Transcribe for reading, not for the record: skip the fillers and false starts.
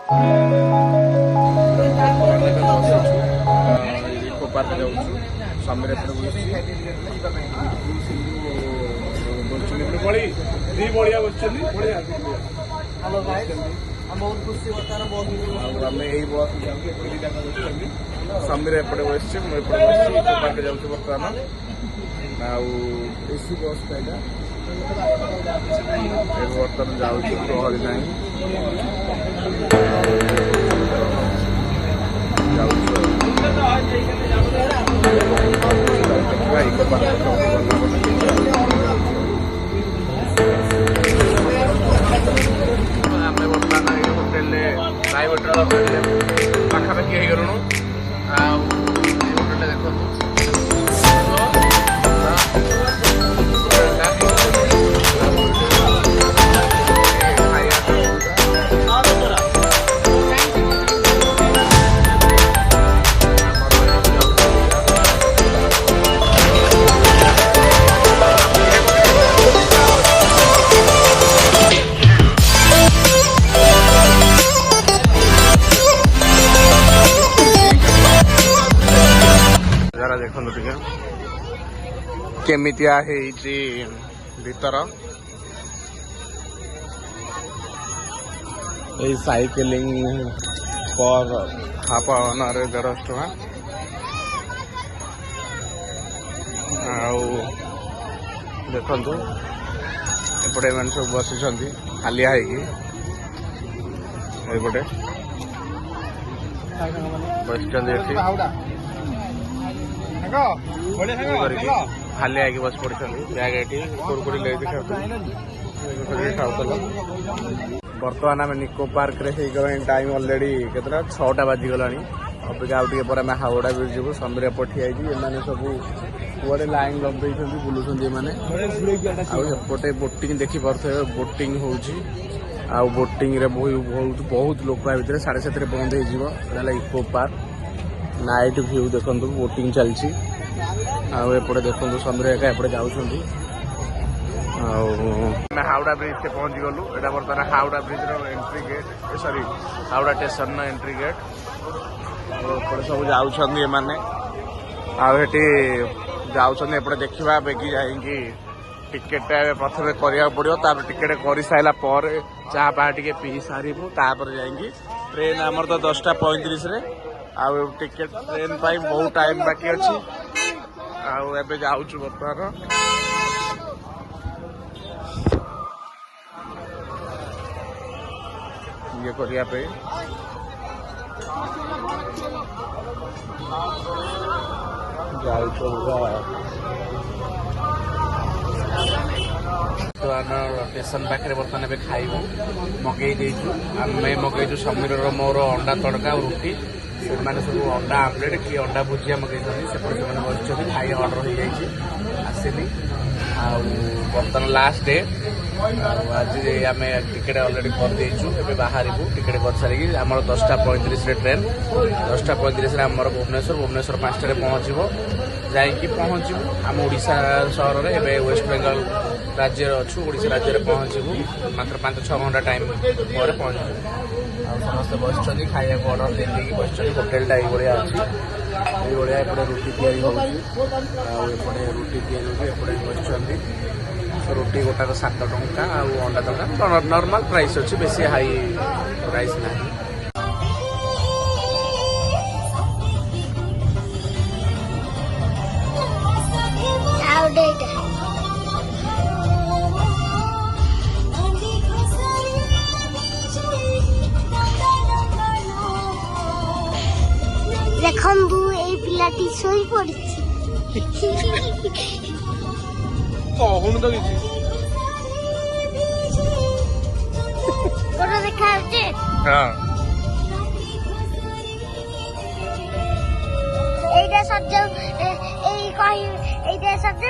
eco park जाऊँ सामने आम यही बस सामने एपटे बस इको पार्क जाऊँ बर्तमान एसी बस बर्तमान जाऊँ गहली ना इको पार्क आम बर्तमान होटेल प्राइवेट होटेल पाखापाखि हो गलुणु होटेल देखो देखो केमितिया भीतर ये साइकिलिंग पर हाफ आवर 150 टका देखु एपटे मैंने सब बसी हालिया होपटे बस हालिया बस पड़ी बैग ये कुरकुरी ले खाऊल बर्तमान आम निको पार्क रे टाइम अलरेडी केतटा 6टा बाजिगला अबिका आउ पर आम हावड़ा ब्रिज जीव समीर पठिया एम सब कुआडे लाइन लगे बुलूं एपटे बोटिंग देखी पारे बोटिंग हो बोटिंग रे बहुत लोक भितर 7:30 बंद हो इको पार्क नाइट व्यू देखो बोटिंग चलती आउटे देखो समीर एका एपटे जाऊँ हावड़ा ब्रिज से पहुंच गलु एटा बर्तमान Howrah bridge entry gate sorry Howrah station entry gate सब जाऊँगी एमाने आठी जाऊँगे देखा बेगी जाइए टिकेट प्रथम करा पड़ो टिकेट कर सारा पर चाह पा टे पी सारू जाइए ट्रेन आमर तो 10:35 टिकेट ट्रेन पाई बहुत टाइम बाकी अच्छी आबे जाऊँ बर्तमान ये करिया पे जाऊँ स्टेशन पाखे बर्तमान ए खाइबू मगई आम मगैचु समीर मोर अंडा तड़का और रुटी से सब अंडा आमलेट कि अंडा भुजिया मगई से बस खाई अर्डर हो जाए आसनी बर्तमान लास्ट डे आज आम टिकेट अलरेडी कर देचु बाहर टिकेट कर सारी आम 10:35 ट्रेन 10:35 आम भुवनेश्वर 5टार पहुँचब जाकि पहुँचू आम ओडिशा सहर में वेस्ट बेंगल राज्य अच्छु ओडिशा राज्य में पहुँचू मात्र 5-6 घंटा टाइम पर पहुँचू समस्त बस खाया अर्डर दे बस होटेलटा ये अच्छी ये रुटी तैयारी होपटे रुटी तैयारी होपटे बस रुटी गोटाक 7 टंका अंडा तड़का नॉर्मल प्राइस अच्छी बेसी हाई प्राइस ना देखु ए पिलाटी सोई पड़ी कहून तो किसी फोटो देखा हाँ এইটা শব্দ এই কই এইটা শব্দ